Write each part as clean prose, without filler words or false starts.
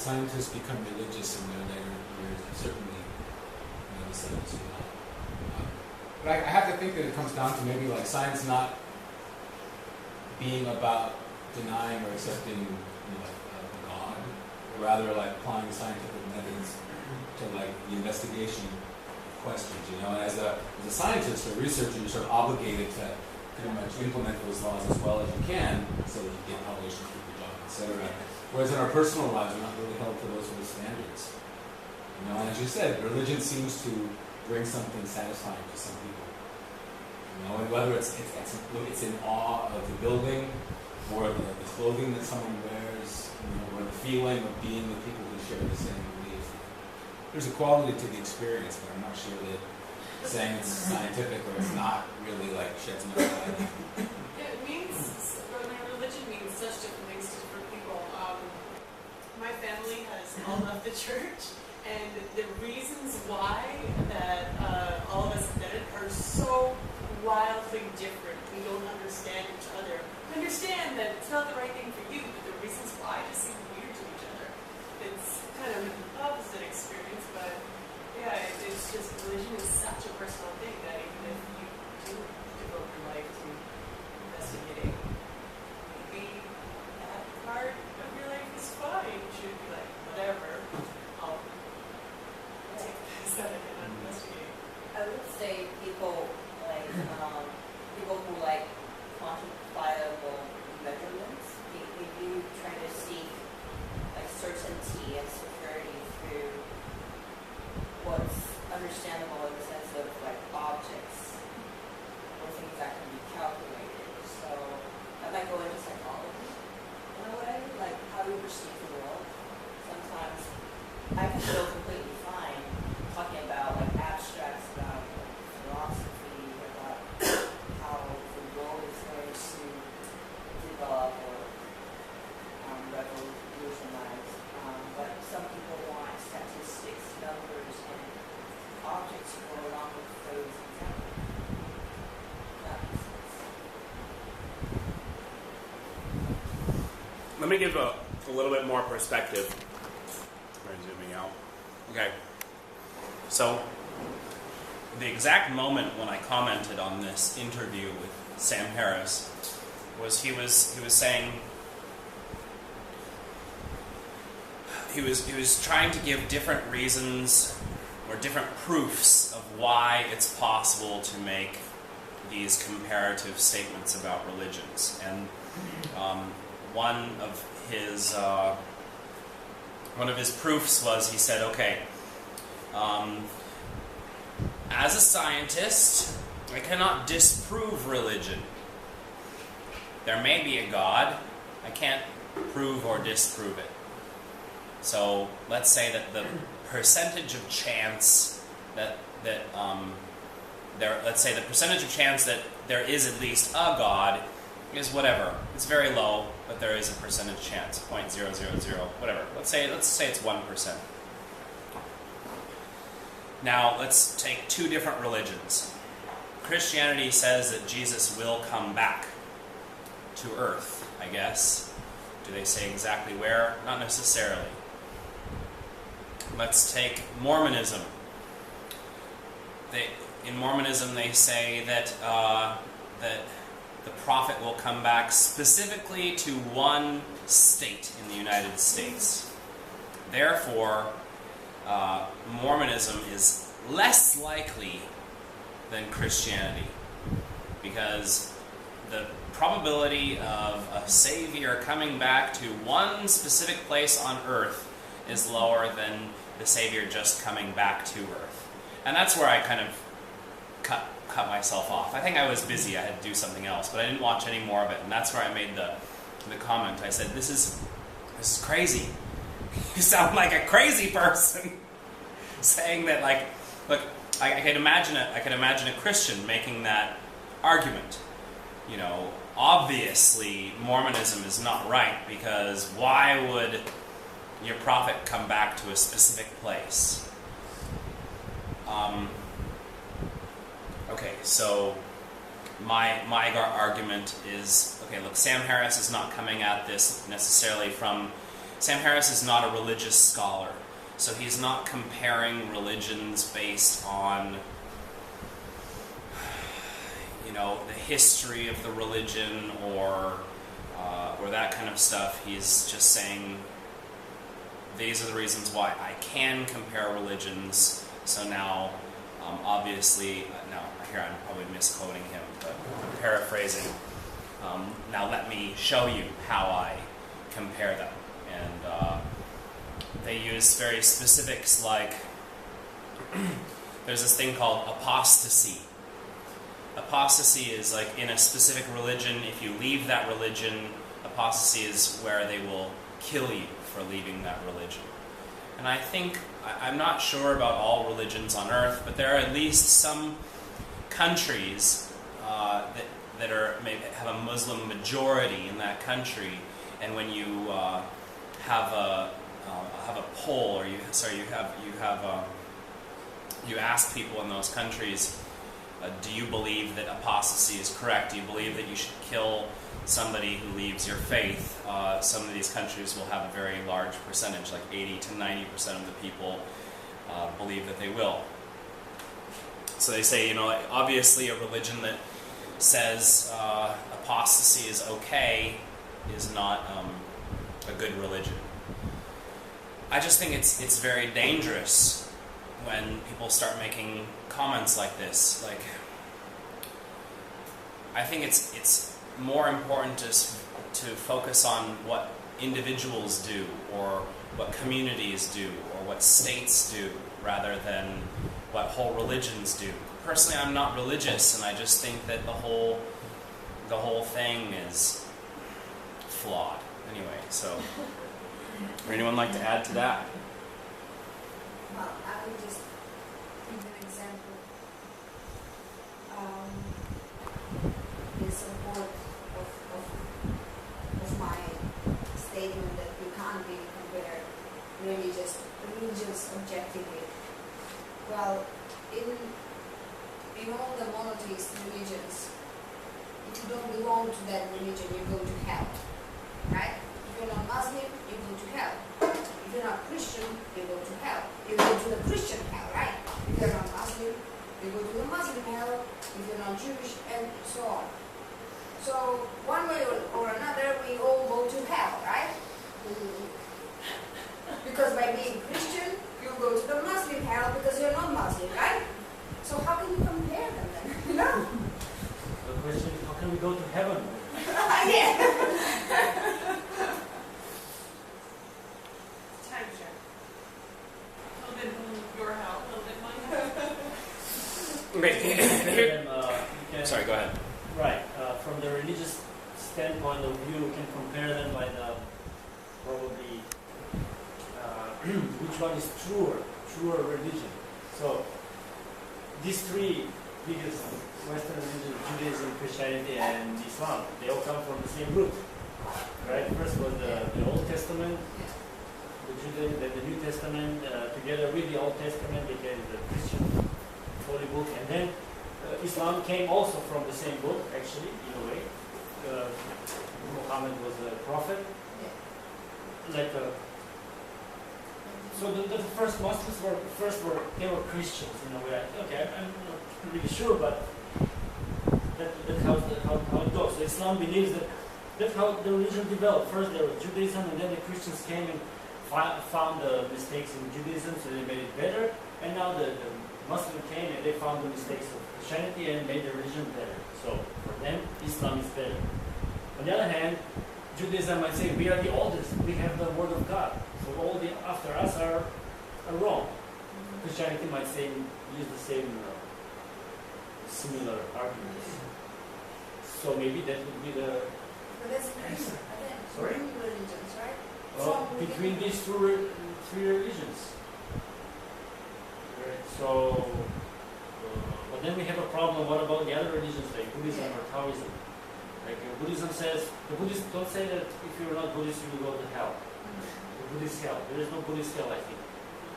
scientists become religious in their later years. Certainly, the scientists do not. But I have to think that it comes down to maybe like science not being about denying or accepting God, or rather like applying scientific methods to like the investigation questions. And as a scientist or researcher, you're sort of obligated to pretty much implement those laws as well as you can, so that you get published and keep your job, etc. Whereas in our personal lives, we're not really held to those sort of standards. And as you said, religion seems to bring something satisfying to some people. And whether it's in awe of the building, or the clothing that someone wears, or the feeling of being with people who share the same beliefs. There's a quality to the experience, but I'm not sure that saying it's scientific or it's not really like sheds no light. It means, religion means such different things to different people. My family has all left the church, and the reasons why that all of us did it are so wildly different. We don't understand each other. We understand that it's not the right thing for you, but the reasons why just seem weird to each other. It's kind of an opposite experience, but yeah, it's just religion is such a personal thing that even if you do devote your life to investigating, maybe that part of your life is fine. You should be like, whatever, I'll take this that I can investigate. I would say people who like quantifiable measurements, they do try to seek like certainty and security through what's understandable in the sense of like objects or things that can be calculated. So that might go into psychology in a way, like how we perceive the world. Sometimes I can feel completely fine talking about like abstracts about philosophy, about how the world is going to develop or revolutionize. But some people want statistics, numbers, and objects to go along with those examples. That makes sense. Let me give a little bit more perspective. We're zooming out. Okay. So, the exact moment when I commented on this interview with Sam Harris was he was saying he was trying to give different reasons or different proofs of why it's possible to make these comparative statements about religions. And one of his proofs was, he said, okay, as a scientist, I cannot disprove religion. There may be a God. I can't prove or disprove it. So let's say that the percentage of chance let's say the percentage of chance that there is at least a God is whatever. It's very low, but there is a percentage chance, 0.000, whatever. Let's say it's 1%. Now, let's take two different religions. Christianity says that Jesus will come back to earth, I guess. Do they say exactly where? Not necessarily. Let's take Mormonism. In Mormonism, they say that the prophet will come back specifically to one state in the United States. Therefore, Mormonism is less likely than Christianity, because the probability of a Savior coming back to one specific place on earth is lower than the Savior just coming back to earth. And that's where I kind of cut myself off. I think I was busy, I had to do something else, but I didn't watch any more of it, and that's where I made the comment. I said, this is crazy. You sound like a crazy person saying that, like, look, I could imagine a Christian making that argument. You know, obviously Mormonism is not right, because why would your prophet come back to a specific place? Okay, so my argument is, okay, look, Sam Harris is not coming at this necessarily from Sam Harris is not a religious scholar, so he's not comparing religions based on, you know, the history of the religion or that kind of stuff. He's just saying these are the reasons why I can compare religions. So now, obviously, now here I'm probably misquoting him, but I'm paraphrasing. Now let me show you how I compare them. And they use very specifics like, there's this thing called apostasy. Apostasy is like in a specific religion, if you leave that religion, apostasy is where they will kill you for leaving that religion. And I think, I'm not sure about all religions on earth, but there are at least some countries that are maybe have a Muslim majority in that country, and when you have a poll, or you ask people in those countries, do you believe that apostasy is correct? Do you believe that you should kill somebody who leaves your faith? Some of these countries will have a very large percentage, like 80 to 90% of the people believe that they will. So they say, you know, obviously a religion that says apostasy is okay is not a good religion. I just think it's very dangerous when people start making comments like this. Like, I think it's more important to focus on what individuals do, or what communities do, or what states do, rather than what whole religions do. Personally, I'm not religious, and I just think that the whole thing is flawed. Anyway, so would anyone like to add to that? Well, I would just give an example. In support of my statement that you can't really compare religions objectively. Well, in all the monotheist religions, if you don't belong to that religion, you go to hell, right? If you're not Muslim, you go to hell. If you're not Christian, you go to hell. You go to the Christian hell, right? If you're not Muslim, you go to the Muslim hell. If you're not Jewish, and so on. So one way or another, we all go to hell, right? Because by being Christian, you go to the Muslim hell because you're not Muslim, right? So how can you compare them then? No. The question is, how can we go to heaven? Yeah. Timeshare. A little bit your hell, a little bit my hell. Sorry, go ahead. Right. From the religious standpoint of view, we can compare them by the probably which one is truer religion. So these three biggest Western religions, Judaism, Christianity, and Islam, they all come from the same root. Right? First was the Old Testament, the Judaism, then the New Testament, together with the Old Testament became the Christian holy book, and then Islam came also from the same book, actually, in a way. Muhammad was a prophet. Like so the first Muslims they were Christians in a way. Okay, I'm not really sure, but that's how it goes. So Islam believes that that's how the religion developed. First there was Judaism, and then the Christians came and found the mistakes in Judaism, so they made it better. And now the Muslims came and they found the mistakes of Christianity and made the religion better. So for them, Islam is better. On the other hand, Judaism might say we are the oldest, we have the word of God, so all the after us are wrong. Christianity might say use the same similar arguments. So maybe that would be the But that's between, Sorry? religions, right? between these three religions. Right. So, but then we have a problem. What about the other religions like Buddhism or Taoism? Like Buddhism says, the Buddhists don't say that if you're not Buddhist, you will go to hell. The Buddhist hell. There is no Buddhist hell, I think,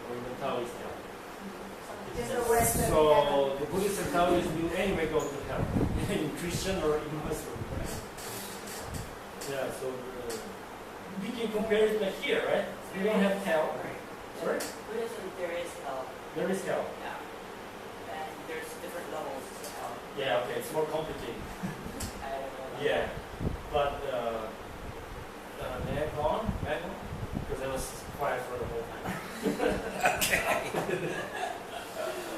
or even Taoist hell. Just the Western So heaven. the Buddhists and Taoists will anyway go to hell, in Christian or in Muslim. Yeah. So we can compare it like here, right? We don't have hell. Sorry? Buddhism, there is hell. There is hell. Yeah. And there's different levels to hell. Yeah, okay, it's more complicated. I don't know. Yeah. But, may I go on? May I go on? Because I was quiet for the whole time. Okay.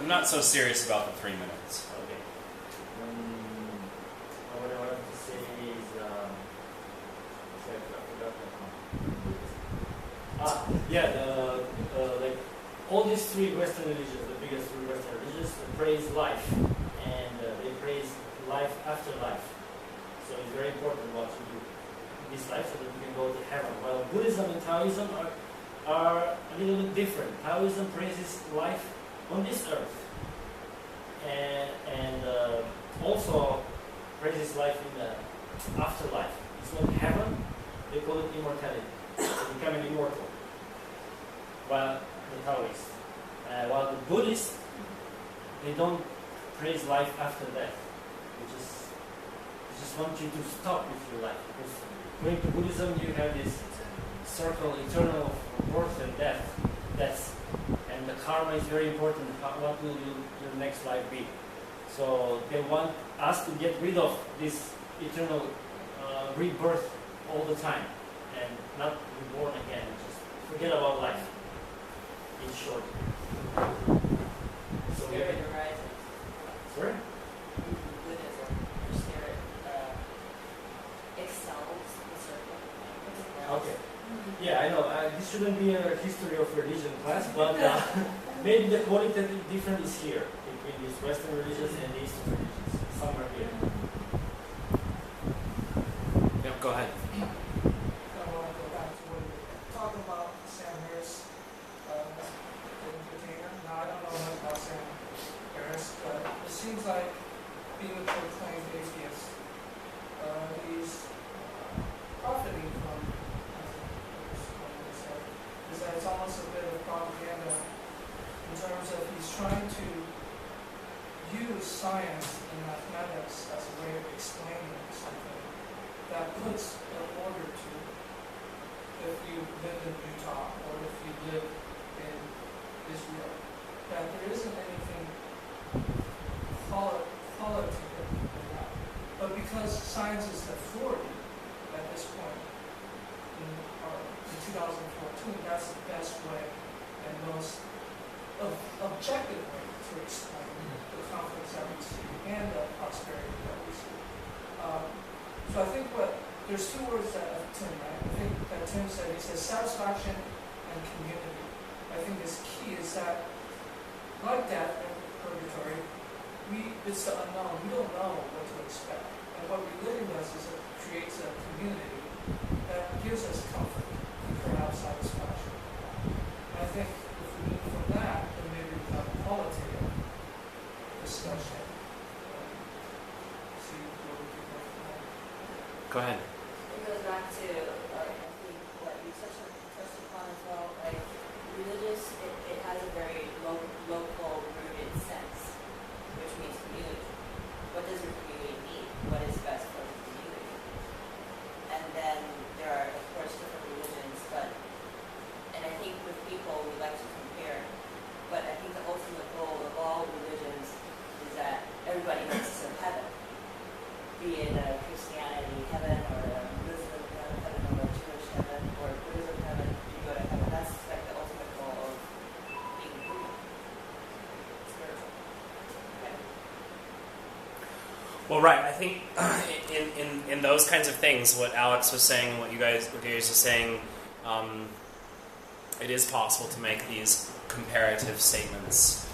I'm not so serious about the 3 minutes. Okay. What I wanted to say is, I forgot that one. Like all these three Western religions, the biggest three Western religions, praise life, and they praise life after life. So it's very important what you do in this life so that you can go to heaven. While Buddhism and Taoism are a little bit different. Taoism praises life on this earth, and also praises life in the afterlife. It's not heaven; they call it immortality, becoming immortal. While the Taoists, while the Buddhists, they don't praise life after death. They just want you to stop with your life. Because going to Buddhism, you have this circle, eternal birth and death, and the karma is very important. What will your next life be? So they want us to get rid of this eternal rebirth all the time and not be born again. Just forget about life. In short. So Spirit arises. sorry? Buddhism, your spirit excels the circle. Okay. Yeah, I know. This shouldn't be a history of religion class, but maybe the qualitative difference is here between these Western religions and the Eastern religions. Somewhere here. Yep, go ahead. I want to go back to what you were talking about, Sam Harris, container. Now, I don't know much about Sam Harris, but it seems like being a proclaimed atheist, he's profiting from, is that it's almost a bit of propaganda in terms of he's trying to use science and mathematics as a way of explaining something that puts an order to if you live in Utah or if you live in Israel, that there isn't anything qualitative in that. But because science is the authority at this point, in 2014, that's the best way and most objective way to explain the conflicts that we see and the prosperity that we see. So I think there's two words that Tim, right? I think that Tim said, he says satisfaction and community. I think this key is that, like death and purgatory, it's the unknown. We don't know what to expect. And what religion does is it creates a community that gives us comfort and perhaps satisfaction. And I think if we move from that, then maybe we have a qualitative discussion. See where we can go from there. Go ahead. It goes back to, I think, what you touched upon as well. Like, religious, it has a very local rooted sense, which means community. What does a community mean? What is best for the community? And then there are, of course, different religions, and I think with people we like to compare, but I think the ultimate goal of all religions is that everybody gets to heaven, be it a Christianity heaven or a Muslim heaven or a Jewish heaven or a Buddhism heaven, you go to heaven. That's like the ultimate goal of being human, spiritual. Okay. Well, right. I think in those kinds of things, what Alex was saying, what you guys were saying, it is possible to make these comparative statements.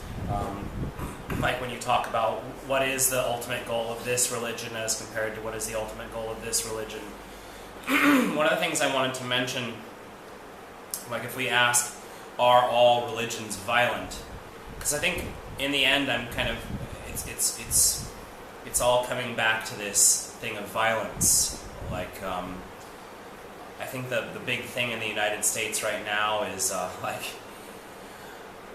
Like when you talk about what is the ultimate goal of this religion as compared to what is the ultimate goal of this religion. One of the things I wanted to mention, like if we ask, are all religions violent? Because I think in the end, I'm kind of, it's all coming back to this thing of violence. Like, I think the big thing in the United States right now is like,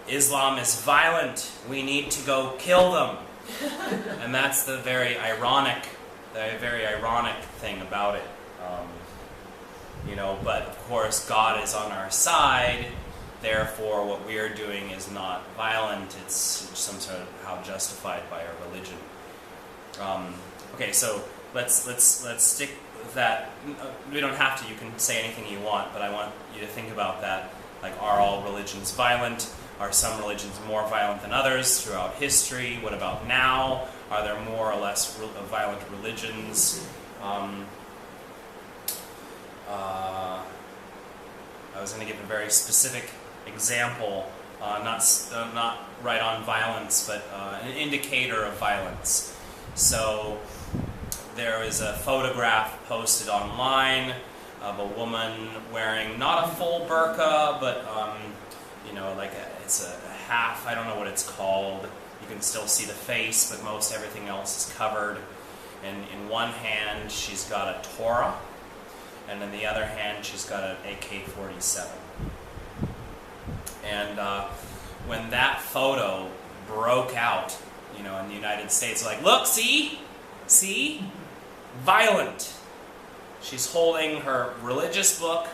Islam is violent. We need to go kill them. And that's the very ironic thing about it. But of course God is on our side, therefore what we are doing is not violent, it's some sort of how justified by our religion. Okay, so let's stick with that. We don't have to, you can say anything you want, but I want you to think about that. Like, are all religions violent? Are some religions more violent than others throughout history? What about now? Are there more or less violent religions? I was going to give a very specific example, not right on violence, but an indicator of violence. So there is a photograph posted online of a woman wearing not a full burqa, but it's a half. I don't know what it's called. You can still see the face, but most everything else is covered. And in one hand, she's got a Torah, and in the other hand, she's got an AK-47. And when that photo broke out, in the United States, like, look, see, violent. She's holding her religious book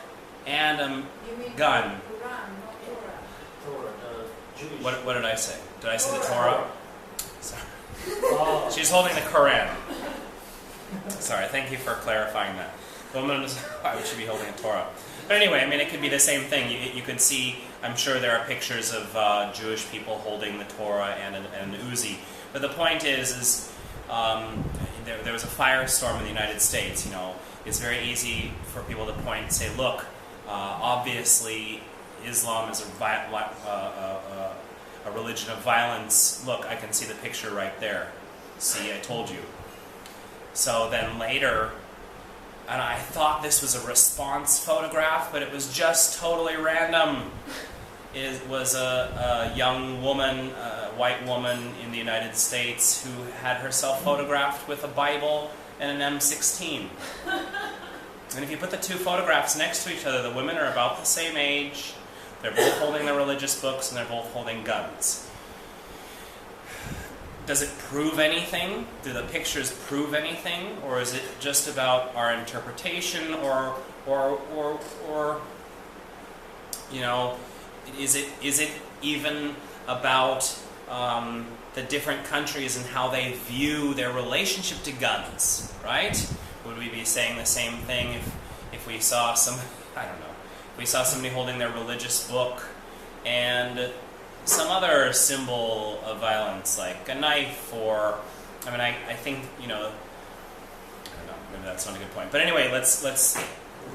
and a gun. Quran, not Torah. Torah, Jewish. What did I say? Did I say the Torah? Sorry. Oh. She's holding the Quran. Sorry, thank you for clarifying that. Why would she be holding a Torah? But anyway, it could be the same thing. You could see, I'm sure there are pictures of Jewish people holding the Torah and an Uzi. But the point is there was a firestorm in the United States. It's very easy for people to point and say, look, obviously Islam is a religion of violence. Look, I can see the picture right there. See, I told you. So then later, and I thought this was a response photograph, but it was just totally random. It was a young woman, a white woman in the United States who had herself photographed with a Bible and an M16. And if you put the two photographs next to each other, the women are about the same age, they're both holding their religious books, and they're both holding guns. Does it prove anything? Do the pictures prove anything? Or is it just about our interpretation? Or is it even about the different countries and how they view their relationship to guns, right? Would we be saying the same thing if we saw if we saw somebody holding their religious book and some other symbol of violence, like a knife, or I think I don't know, maybe that's not a good point. But anyway, let's.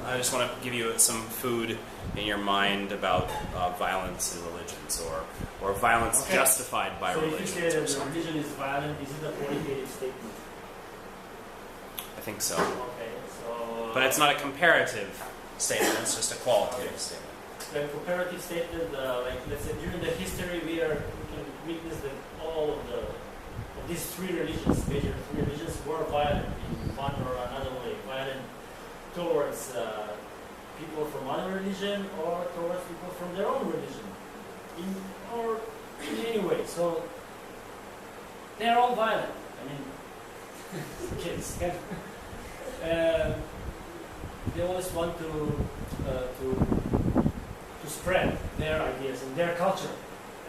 I just want to give you some food in your mind about violence in religions, or violence justified by religions. So if you say that religion is violent, is it a qualitative statement? I think so. Okay, so. But it's not a comparative statement; it's just a qualitative statement. The comparative statement, let's say during the history, we can witness that all of these three religions, major three religions, were violent in one or another way, violent towards people from other religion or towards people from their own religion, in any way. So they're all violent. Kids. They always want to spread their ideas and their culture.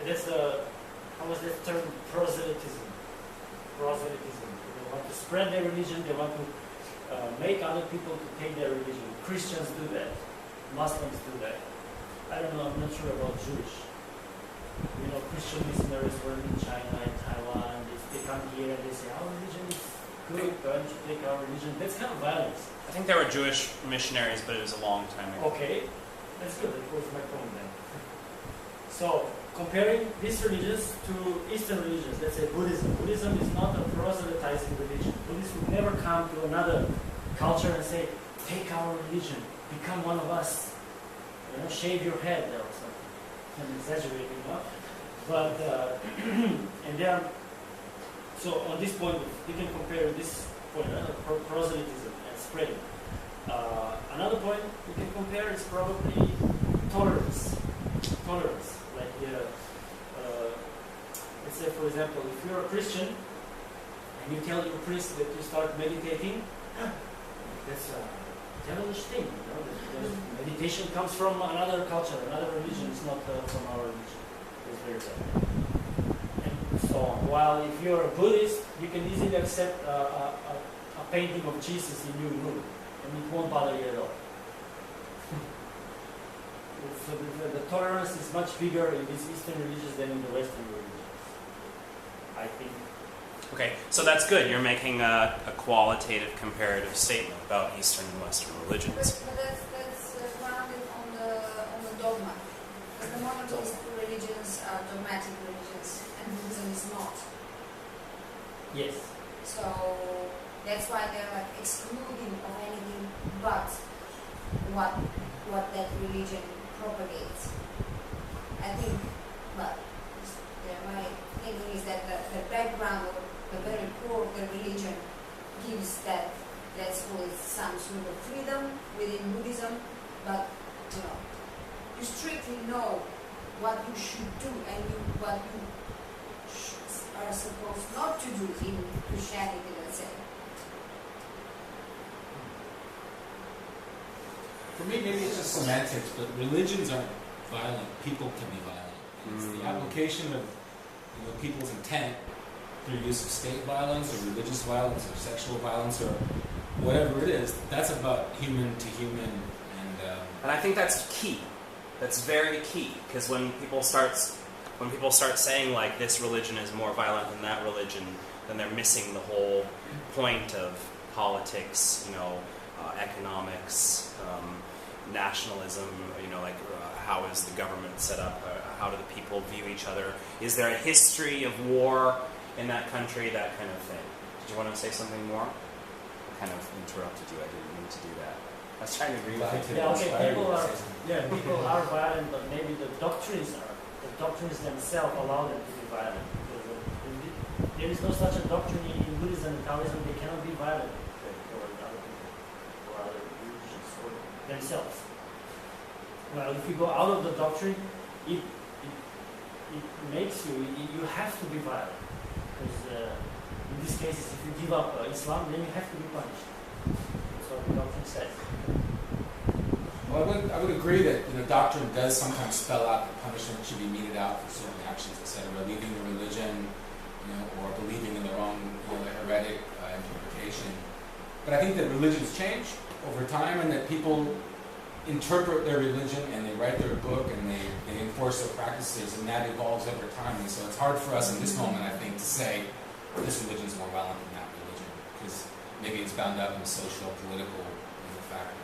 And that's how was that term? Proselytism. They want to spread their religion. They want to make other people to take their religion. Christians do that. Muslims do that. I don't know. I'm not sure about Jewish. Christian missionaries were in China and Taiwan. They come here and they say, our religion is good. Why don't you take our religion? That's kind of violence. I think there were Jewish missionaries, but it was a long time ago. Okay. That's good. That was my point then. So, comparing these religions to Eastern religions, let's say Buddhism. Buddhism is not a proselytizing religion. Buddhists would never come to another culture and say, take our religion, become one of us. Shave your head or something. I'm exaggerating, But, so on this point, we can compare this point, proselytism and spreading. Another point we can compare is probably tolerance. Like, let's say, for example, if you're a Christian and you tell your priest that you start meditating, that's devilish thing. Meditation comes from another culture, another religion. It's not from our religion. It's very bad. And so on. While if you're a Buddhist, you can easily accept a painting of Jesus in your room, and it won't bother you at all. So the tolerance is much bigger in these Eastern religions than in the Western religions, I think. Okay, so that's good. You're making a qualitative comparative statement about Eastern and Western religions. But that's grounded on the dogma. Because the monotheist religions are dogmatic religions, and Buddhism is not. Yes. So that's why they're like excluding of anything but what that religion propagates. I think, but my thinking is that the background or the very core of the religion gives that, let's call it some sort of freedom within Buddhism, but you strictly know what you should do and what you are supposed not to do in Christianity, let's say. For me, maybe it's just semantics, but religions aren't violent. People can be violent. It's the application of people's intent through use of state violence or religious violence or sexual violence or whatever it is. That's about human to human. And I think that's key. That's very key, because when people start saying like this religion is more violent than that religion, then they're missing the whole point of politics, economics, nationalism, how is the government set up, how do the people view each other, is there a history of war in that country, that kind of thing. Did you want to say something more? I kind of interrupted you, I didn't mean to do that. I was trying to agree with you. Yeah, okay, people are violent, but maybe the doctrines themselves allow them to be violent. Because there is no such a doctrine in Buddhism and Taoism, they cannot be violent toward other people, or other religions, or themselves. Well, if you go out of the doctrine, it makes you have to be violent. Because in these cases, if you give up Islam, then you have to be punished. That's what the doctrine says. Well, I would agree that doctrine does sometimes spell out that punishment should be meted out for certain actions, etc. Leaving the religion, or believing in their own heretic interpretation. But I think that religions change over time, and that people interpret their religion and they write their book and they enforce their practices, and that evolves over time. And so it's hard for us in this moment, I think, to say this religion is more violent than that religion, because maybe it's bound up in social, political factors.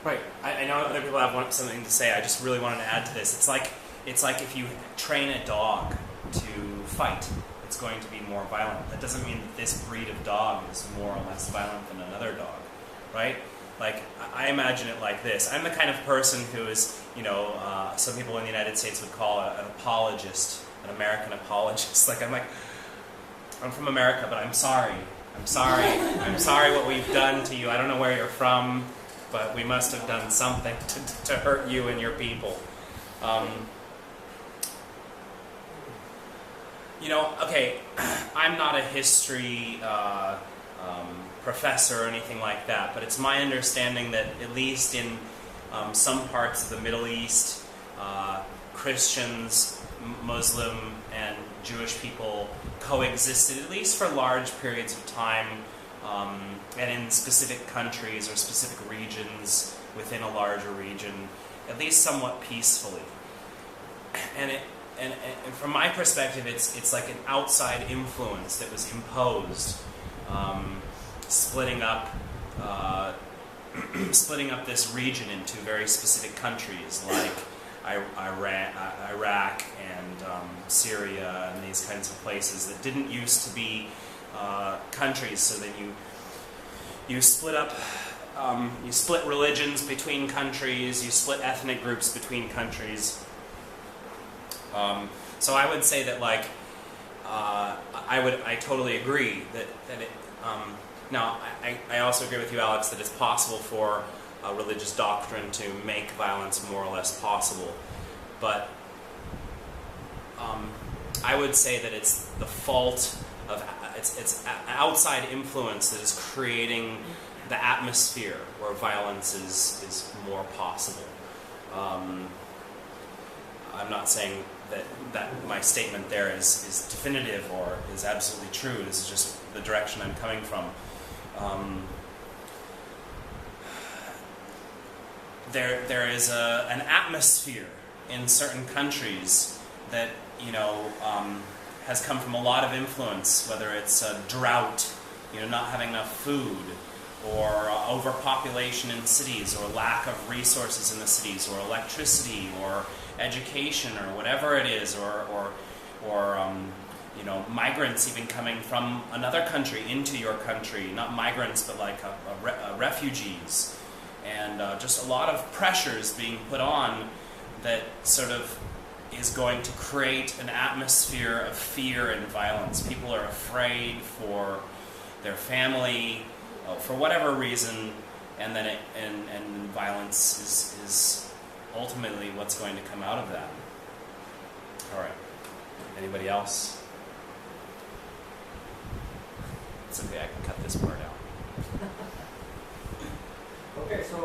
Right. I know other people have something to say. I just really wanted to add to this. It's like if you train a dog to fight, it's going to be more violent. That doesn't mean that this breed of dog is more or less violent than another dog, right? Like, I imagine it like this. I'm the kind of person who is, some people in the United States would call an apologist, an American apologist. I'm from America, but I'm sorry. I'm sorry what we've done to you. I don't know where you're from, but we must have done something to hurt you and your people. Okay, I'm not a history professor or anything like that, but it's my understanding that at least in some parts of the Middle East, Christians, Muslim, and Jewish people coexisted, at least for large periods of time, and in specific countries or specific regions within a larger region, at least somewhat peacefully. And from my perspective, it's like an outside influence that was imposed, splitting up this region into very specific countries like Iraq and Syria and these kinds of places that didn't used to be countries. So then you split up, you split religions between countries, you split ethnic groups between countries. So I would say that I totally agree that it. Now, I also agree with you, Alex, that it's possible for religious doctrine to make violence more or less possible. But I would say that it's the fault of it's outside influence that is creating the atmosphere where violence is more possible. I'm not saying that my statement there is definitive or is absolutely true. This is just the direction I'm coming from. There is an atmosphere in certain countries that has come from a lot of influence, whether it's a drought, not having enough food, or overpopulation in cities, or lack of resources in the cities, or electricity, or education, or whatever it is, or migrants even coming from another country into your country, not migrants, but like refugees, and just a lot of pressures being put on that sort of is going to create an atmosphere of fear and violence. People are afraid for their family, for whatever reason, and then and violence is ultimately what's going to come out of that. All right. Anybody else? It's okay. I can cut this part out. Okay, so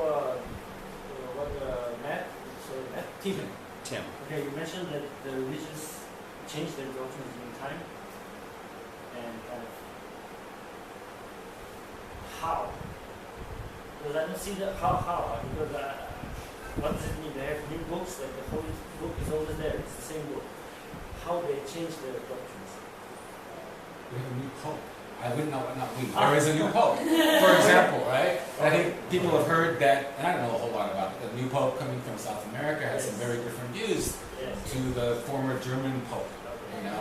Tim. Okay, you mentioned that the religions changed their doctrines in time, and kind of how? Because I don't see the how. Because what does it mean? They have new books, like the Holy Book is always there. It's the same book. How they change their doctrines? We have a new pope. There is a new pope. For example, right? I think people have heard that, and I don't know a whole lot about it. The new pope coming from South America has some very different views to the former German pope,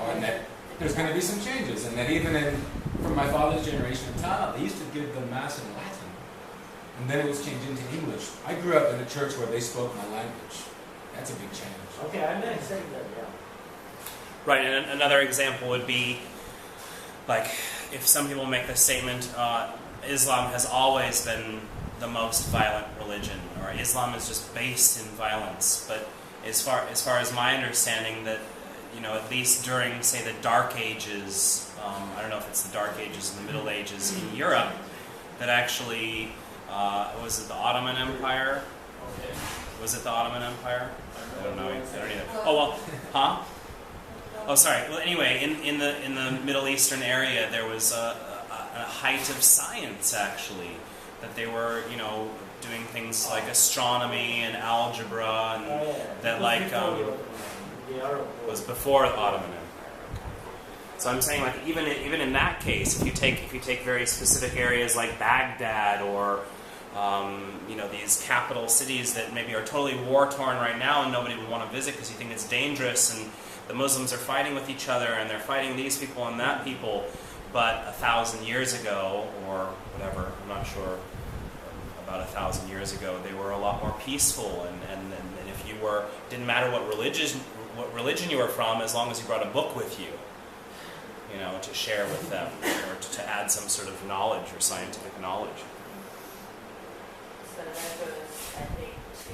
and that there's going to be some changes, and that even from my father's generation in Taiwan, they used to give the mass in Latin, and then it was changed into English. I grew up in a church where they spoke my language. That's a big change. Okay, I meant saying that, yeah. Right, and another example would be, like, if some people make the statement, Islam has always been the most violent religion, or Islam is just based in violence. But as far as my understanding, that at least during, say, the Dark Ages, I don't know if it's the Dark Ages and the Middle Ages in Europe, that actually was it the Ottoman Empire? Okay. Was it the Ottoman Empire? I don't know. I don't either. Oh well, huh? Oh, sorry. Well, anyway, in the Middle Eastern area, there was a height of science, actually, that they were, doing things like astronomy and algebra, and that was before the Ottoman Empire. So I'm saying, like, even in that case, if you take very specific areas like Baghdad or these capital cities that maybe are totally war-torn right now and nobody would want to visit because you think it's dangerous, and the Muslims are fighting with each other and they're fighting these people and that people, but 1,000 years ago, or whatever, I'm not sure, about 1,000 years ago, they were a lot more peaceful, and if you were, didn't matter what religion you were from, as long as you brought a book with you, to share with them, or to add some sort of knowledge or scientific knowledge. So that goes, I think, to